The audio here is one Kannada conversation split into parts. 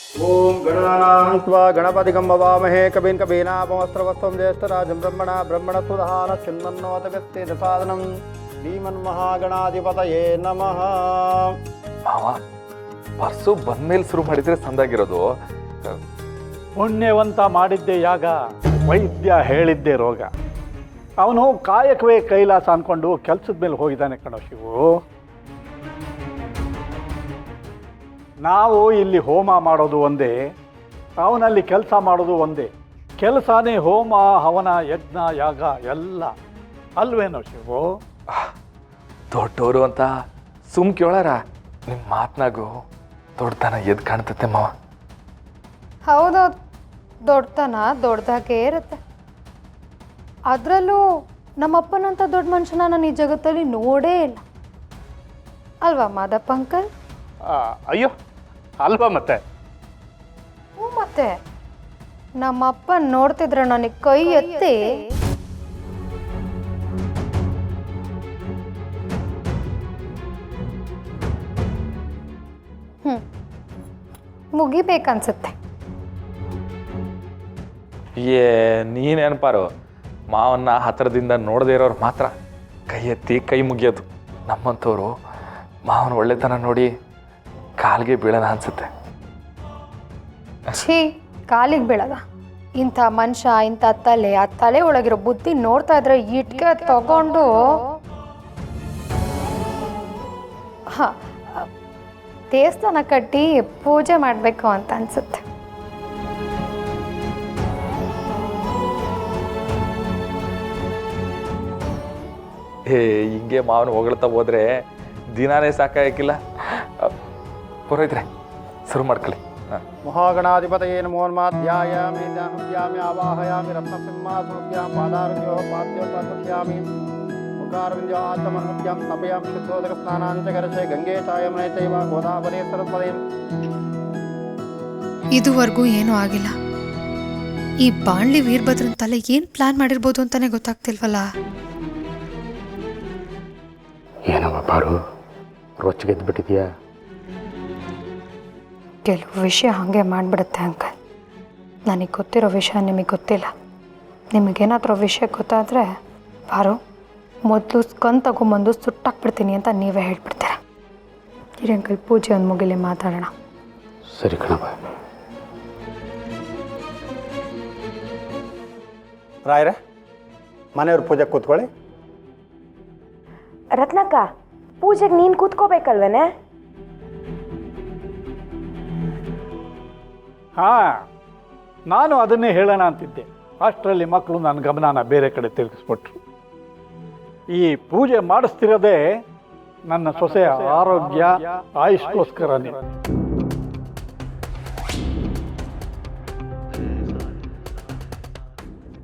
ಓಂ ಗಣಾನಾಂತ್ವಾ ಗಣಪತಿಗಂ ಭವಾಮಹೇ ಕವಿನ್ ಕವೀನಾಪಮಸ್ತ್ರವಸ್ತ್ರಂ ಜ್ಯೇಷ್ಠರಾಜಂ ಬ್ರಹ್ಮಣಸ್ಪುರಃ ಚಿನ್ಮನ್ನೋತಗಸ್ತೆ ದಸಾದನಂ ಶ್ರೀಮನ್ಮಹಾಗಣಾಧಿಪತಯೇ ನಮಃ. ಮಾವ ಪರ್ಸು ಬಂದ್ಮೇಲೆ ಶುರು ಮಾಡಿದ್ರೆ ಸಂದಾಗಿರೋದು. ಪುಣ್ಯವಂತ ಮಾಡಿದ್ದೆ ಯಾಗ, ವೈದ್ಯ ಹೇಳಿದ್ದೆ ರೋಗ. ಅವನು ಕಾಯಕವೇ ಕೈಲಾಸ ಅಂದ್ಕೊಂಡು ಕೆಲಸದ ಮೇಲೆ ಹೋಗಿದ್ದಾನೆ ಕಣೋ ಶಿವು. ನಾವು ಇಲ್ಲಿ ಹೋಮ ಮಾಡೋದು ಒಂದೇ, ಅವನಲ್ಲಿ ಕೆಲಸ ಮಾಡೋದು ಒಂದೇ. ಕೆಲಸನೇ ಹೋಮ ಹವನ ಯಜ್ಞ ಯಾಗ ಎಲ್ಲ ಅಲ್ವೇನೋ ಶಿವು? ದೊಡ್ಡವರು ಅಂತ ಸುಮ್ ಕೇಳಾರ, ನಿಮ್ಮ ಮಾತನಾಗು ದೊಡ್ಡತನ ಎದ್ದು ಕಾಣ್ತತೆ ಮಾವ. ಹೌದೌದು, ದೊಡ್ಡತನ ದೊಡ್ಡದಾಗೇ ಇರುತ್ತೆ. ಅದರಲ್ಲೂ ನಮ್ಮಪ್ಪನಂಥ ದೊಡ್ಡ ಮನುಷ್ಯನ ನಾನು ಈ ಜಗತ್ತಲ್ಲಿ ನೋಡೇ ಇಲ್ಲ, ಅಲ್ವಾ ಮಾದಪ್ಪ ಅಂಕಲ್? ಅಯ್ಯೋ ಅಲ್ವಾ ಮತ್ತೆ. ಹ್ಞೂ ಮತ್ತೆ, ನಮ್ಮಪ್ಪ ನೋಡ್ತಿದ್ರೆ ನನಗೆ ಕೈ ಎತ್ತಿ ಮುಗಿಬೇಕನ್ಸುತ್ತೆ. ನೀನೇನಪಾರು, ಮಾವನ್ನ ಹತ್ತಿರದಿಂದ ನೋಡದೇ ಇರೋರು ಮಾತ್ರ ಕೈ ಎತ್ತಿ ಕೈ ಮುಗಿಯೋದು. ನಮ್ಮಂಥವ್ರು ಮಾವನ ಒಳ್ಳೆತನ ನೋಡಿ ಕಾಲಿಗೆ ಬೀಳೋಣ ಅನ್ಸುತ್ತೆ. ಛೀ, ಕಾಲಿಗೆ ಬೀಳದ ಇಂಥ ಮನುಷ್ಯ, ಇಂಥ ತಲೆ, ಆ ತಲೆ ಒಳಗಿರೋ ಬುದ್ಧಿ ನೋಡ್ತಾ ಇದ್ರೆ ಇಟ್ಕೆ ತಗೊಂಡು ದೇವಸ್ಥಾನ ಕಟ್ಟಿ ಪೂಜೆ ಮಾಡಬೇಕು ಅಂತ ಅನ್ಸುತ್ತೆ. ಹಿಂಗೆ ಮಾವನ ಹೊಗಳ್ತಾ ಹೋದ್ರೆ ದಿನಾನೇ ಸಾಕಾಗಿಲ್ಲ. ಪುರೋಹಿತ್ರೆ ಶುರು ಮಾಡ್ಕೊಳ್ಳಿ. ಮಹಾಗಣಾಧಿಪತಯೇ ನಮೋನ್ಮಾಧ್ಯಾಯಾಮಿ ಧ್ಯಾನುಭ್ಯಾಮಿ ಆವಾಹಯಾಮಿ ರತ್ನಸಿಂಹಾಸನಭ್ಯಾಂ ಪಾದಾರ್ಘ್ಯೋ ಪಾದ್ಯೋಪಾದ್ಯಾಮಿ ಮುಖಾರವಿಂದ್ಯೋ ಆಚಮನ್ಭ್ಯಾಂ ತಪಯಾಂ ಶುದ್ಧೋದಕ ಸ್ನಾನಾಂಚ ಕರಶೆ ಗಂಗೆ ಚಾಯಮನೆ ಚೈವ ಗೋದಾವರಿ ಸರಸ್ವತಿ. ಇದುವರೆಗೂ ಏನೂ ಆಗಿಲ್ಲ. ಈ ಬಾಣ್ಲಿ ವೀರಭದ್ರನ್ ತಲೆ ಏನು ಪ್ಲಾನ್ ಮಾಡಿರ್ಬೋದು ಅಂತಾನೆ ಗೊತ್ತಾಗ್ತಿಲ್ವಲ್ಲ. ಏನವ ಬಾರು, ರೊಚ್ಚಿಗೆದ್ಬಿಟ್ಟಿದ್ಯಾ? ಕೆಲವು ವಿಷಯ ಹಾಗೆ ಮಾಡಿಬಿಡುತ್ತೆ ಅಂಕಲ್. ನನಗೆ ಗೊತ್ತಿರೋ ವಿಷಯ ನಿಮಗೆ ಗೊತ್ತಿಲ್ಲ. ನಿಮಗೇನಾದರೂ ವಿಷಯ ಗೊತ್ತಾದರೆ ಬಾರು, ಮೊದಲು ಸ್ಕನ್ ತಗೊಂಬಂದು ಸುಟ್ಟಾಕ್ಬಿಡ್ತೀನಿ ಅಂತ ನೀವೇ ಹೇಳ್ಬಿಡ್ತೀರ. ಇರಿ ಅಂಕಲ್, ಪೂಜೆ ಒಂದು ಮುಗಿಲಿ ಮಾತಾಡೋಣ. ಸರಿ ಕಣವ. ರಾಯರೇ, ಮನೆಯವ್ರ ಪೂಜೆ ಕೂತ್ಕೊಳ್ಳಿ. ರತ್ನಕ್ಕ, ಪೂಜೆಗೆ ನೀನು ಕೂತ್ಕೋಬೇಕಲ್ವೇನೆ? ಹಾಂ, ನಾನು ಅದನ್ನೇ ಹೇಳೋಣ ಅಂತಿದ್ದೆ. ಅಷ್ಟರಲ್ಲಿ ಮಕ್ಕಳು ನನ್ನ ಗಮನನ ಬೇರೆ ಕಡೆ ತಿರುಗಿಸ್ಬಿಟ್ರು. ಈ ಪೂಜೆ ಮಾಡಿಸ್ತಿರೋದೇ ನನ್ನ ಸೊಸೆಯ ಆರೋಗ್ಯ ಆಯುಷ್ಗೋಸ್ಕರನೇ.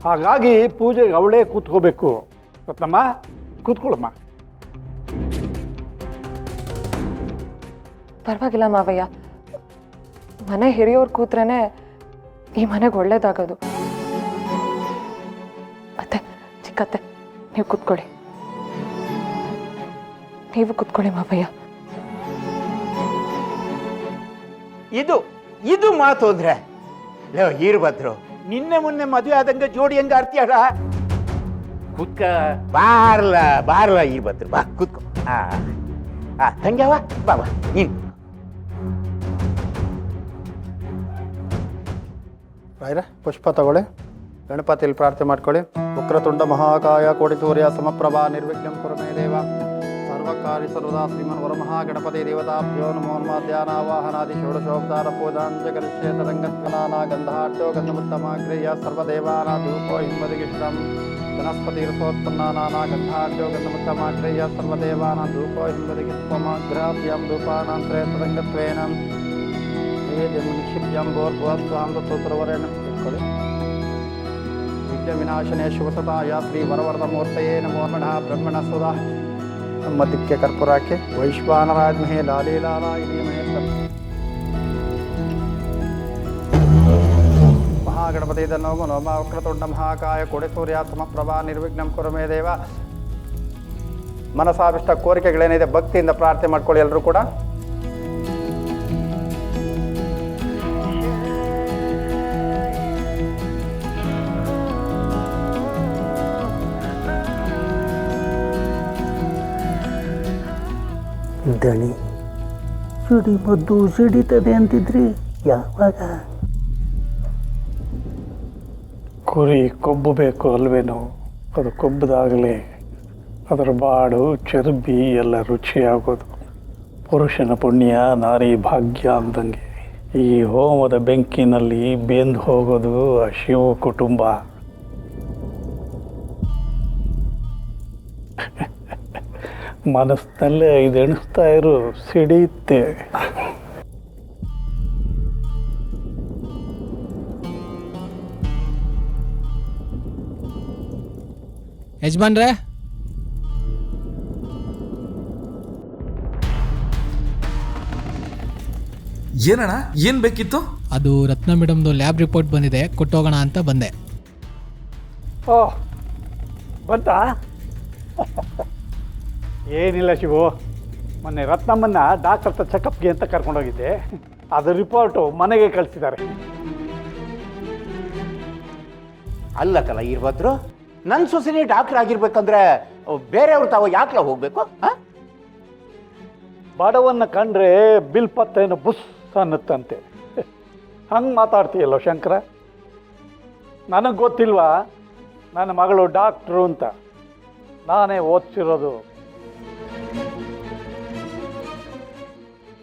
ಹಾಗಾಗಿ ಪೂಜೆಗೆ ಅವಳೇ ಕೂತ್ಕೋಬೇಕು. ರತ್ನಮ್ಮ, ಕೂತ್ಕೊಳ್ಳಮ್ಮ. ಪರವಾಗಿಲ್ಲ ಮಾವಯ್ಯ, ಮನೆ ಹಿರಿಯೋರು ಕೂತ್ರೇನೆ ಈ ಮನೆಗೆ ಒಳ್ಳೇದಾಗೋದು. ಅತ್ತೆ, ಚಿಕ್ಕತ್ತೆ, ನೀವು ಕೂತ್ಕೊಳ್ಳಿ. ನೀವು ಕೂತ್ಕೊಳ್ಳಿ ಮಾವಯ್ಯ. ಇದು ಮಾತು ಅಂದ್ರೆ ವೀರಭದ್ರು, ನಿನ್ನೆ ಮೊನ್ನೆ ಮದುವೆ ಆದಂಗೆ ಜೋಡಿ ಹೆಂಗ ಆಡ್ತೀಯಲ್ಲ? ಕೂತ್ಕ, ಬಾರ್ಲ ವೀರಭದ್ರು, ಬಾ ಕೂತ್ಕೋ. ತಂಗ್ಯಾವ, ಬಾಬಾ ನೀನು. ರಾಯರೇ, ಪುಷ್ಪ ತಗೊಳ್ಳಿ. ಗಣಪತಿಯಲ್ಲಿ ಪ್ರಾರ್ಥನೆ ಮಾಡ್ಕೊಳ್ಳಿ. ವಕ್ರತುಂಡ ಮಹಾಕಾಯ ಕೋಟಿ ಸೂರ್ಯ ಸಮಪ್ರಭಾ ನಿರ್ವಿಘ್ನಂ ಕುರು ಮೇ ದೇವ ಸರ್ವಕಾರ್ಯ ಸರ್ವದಾ ಶ್ರೀಮನ್ ವರಮಹಾಗಣಪತಿ ದೇವತಾಭ್ಯೋ ನಮೋನ್ಮಾಧ್ಯಾನಾವಾಹನಾದಿ ಷೋಡಶೋಪಚಾರ ಪೂಜಾಂಚ ಕರಿಷ್ಯೆ ತರಂಗತ್ವನಾನಾ ಗಂಧಾಢ್ಯೋ ಗಂಧಮುತ್ತಮಾಗ್ರೇಯ ಸರ್ವದೇವಾನಾ ಧೂಪೋ ಹಿಂಬದಿಗಿಷ್ಟಂ ವನಸ್ಪತಿರಸೋತ್ಪನ್ನಾನಾನಾ ಗಂಧಾಢ್ಯೋ ಗಂಧಮುತ್ತಮಾಗ್ರೇಯ ಸರ್ವದೇವಾನಾ ಧೂಪೋ ಹಿಂಬದಿಗಿಷ್ಟಮಗ್ರಾಭ್ಯಾಂ ಧೂಪಾನಾಂ ತ್ರಯ ತರಂಗತ್ವೇನ ನಿಕ್ಷಿಪ್ಯಂ ಬೋರ್ಭುವಸ್ವಾಂ ತತ್ಸೂತ್ರವರೇಣ ಇಟ್ಕೊಳ್ಳಿ. ವಿದ್ಯ ವಿನಾಶನೇ ಶಿವಸತಾಯ ಶ್ರೀ ವರವರದ ಮೂರ್ತಯೇ ನಮೋ ನಮಃ. ಬ್ರಹ್ಮಣ ಸುಧಾ ನಮ್ಮ ದಿಕ್ಕೆ ಕರ್ಪೂರ ಹಾಕಿ ವೈಶ್ವಾನರಾಜ್ಮಹೇ ಲಾಲೀಲಾಲಾಯಿಮಹೇ ಮಹಾಗಣಪತಿ ನಮೋ ನಮಃ. ವಕ್ರತುಂಡ ಮಹಾಕಾಯ ಕೋಟಿ ಸೂರ್ಯ ಸಮಪ್ರಭಾ ನಿರ್ವಿಘ್ನಂ ಕುರು ಮೇ ದೇವ. ಮನಸಾಭಿಷ್ಟ ಕೋರಿಕೆಗಳೇನಿದೆ ಭಕ್ತಿಯಿಂದ ಪ್ರಾರ್ಥನೆ ಮಾಡ್ಕೊಳ್ಳಿ ಎಲ್ಲರೂ ಕೂಡ. ದಣಿ ಸಿಡಿಮದ್ದು ಸಿಡಿತದೆ ಅಂತಿದ್ರಿ ಯಾವಾಗ? ಕುರಿ ಕೊಬ್ಬು ಬೇಕು ಅಲ್ವೇನೋ, ಅದು ಕೊಬ್ಬದಾಗಲೇ ಅದರ ಬಾಡು ಚರ್ಬಿ ಎಲ್ಲ ರುಚಿಯಾಗೋದು. ಪುರುಷನ ಪುಣ್ಯ ನಾರಿ ಭಾಗ್ಯ ಅಂದಂಗೆ ಈ ಹೋಮದ ಬೆಂಕಿನಲ್ಲಿ ಬೆಂದು ಹೋಗೋದು ಆ ಶಿವ ಕುಟುಂಬ. ಮನಸ್ಸಿನಲ್ಲೇ ಇದು ಎಣಿಸ್ತಾ ಇರು, ಸಿಡಿಯುತ್ತೆ. ಯಜಮಾನ್ರೆ, ಏನಣ್ಣ, ಏನು ಬೇಕಿತ್ತು? ಅದು ರತ್ನ ಮೇಡಮ್ದು ಲ್ಯಾಬ್ ರಿಪೋರ್ಟ್ ಬಂದಿದೆ, ಕೊಟ್ಟೋಗೋಣ ಅಂತ ಬಂದೆ. ಓಹ್, ಬಂತಾ? ಏನಿಲ್ಲ ಶಿವು, ಮೊನ್ನೆ ರತ್ನಮ್ಮನ್ನ ಡಾಕ್ಟರ್ ಹತ್ರ ಚೆಕಪ್ಗೆ ಅಂತ ಕರ್ಕೊಂಡೋಗಿದ್ದೆ. ಅದು ರಿಪೋರ್ಟು ಮನೆಗೆ ಕಳಿಸಿದ್ದಾರೆ. ಅಲ್ಲ ಕಲ ಇರ್ಬದ್ರು, ನನ್ನ ಸೊಸೆನೇ ಡಾಕ್ಟರ್ ಆಗಿರ್ಬೇಕಂದ್ರೆ ಬೇರೆಯವ್ರು ತಾವು ಯಾಕೆ ಹೋಗ್ಬೇಕು? ಬಡವನ್ನ ಕಂಡ್ರೆ ಬಿಲ್ ಪತ್ರೇನು ಬುಸ್ ಅನ್ನುತ್ತಂತೆ. ಹಂಗೆ ಮಾತಾಡ್ತೀಯಲ್ಲೋ ಶಂಕರ. ನನಗೆ ಗೊತ್ತಿಲ್ವಾ ನನ್ನ ಮಗಳು ಡಾಕ್ಟ್ರು ಅಂತ? ನಾನೇ ಓದಿಸಿರೋದು.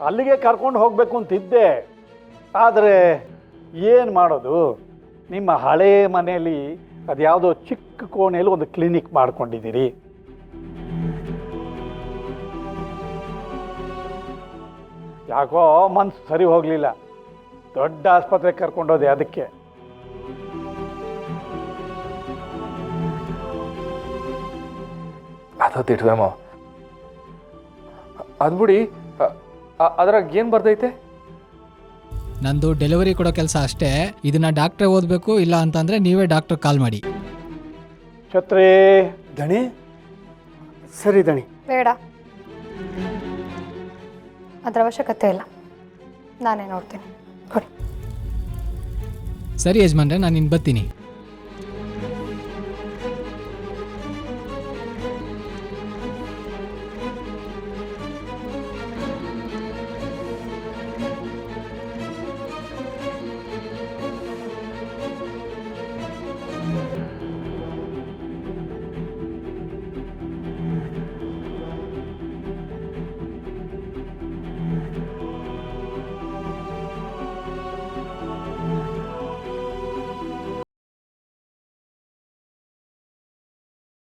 ಅಲ್ಲಿಗೆ ಕರ್ಕೊಂಡು ಹೋಗಬೇಕು ಅಂತಿದ್ದೆ, ಆದರೆ ಏನು ಮಾಡೋದು, ನಿಮ್ಮ ಹಳೇ ಮನೆಯಲ್ಲಿ ಅದ್ಯಾವುದೋ ಚಿಕ್ಕ ಕೋಣೆಯಲ್ಲಿ ಒಂದು ಕ್ಲಿನಿಕ್ ಮಾಡ್ಕೊಂಡಿದ್ದೀರಿ. ಯಾಕೋ ಮನ್ಸು ಸರಿ ಹೋಗಲಿಲ್ಲ, ದೊಡ್ಡ ಆಸ್ಪತ್ರೆಗೆ ಕರ್ಕೊಂಡೋದೆ. ಅದಕ್ಕೆ ಅದಿಟ್ವೇಮೋ. ಅದು ಬಿಡಿ, ಅದ್ರಾಗ ಏನು ಬರ್ದೈತೆ? ನಂದು ಡೆಲಿವರಿ ಕೊಡೋ ಕೆಲಸ ಅಷ್ಟೇ. ಇದನ್ನ ಡಾಕ್ಟ್ರೇ ಓದಬೇಕು, ಇಲ್ಲ ಅಂತಂದ್ರೆ ನೀವೇ ಡಾಕ್ಟರ್ ಕಾಲ್ ಮಾಡಿ. ಛತ್ರಿ ದಣಿ ಸರಿ ದಣಿ. ಬೇಡ, ಅದರ ಅವಶ್ಯಕತೆ ಇಲ್ಲ, ನಾನೇ ನೋಡ್ತೀನಿ. ಕೊಡಿ. ಸರಿ ಯಜಮಾನ್ರೆ, ನಾನು ಇನ್ನು ಬರ್ತೀನಿ.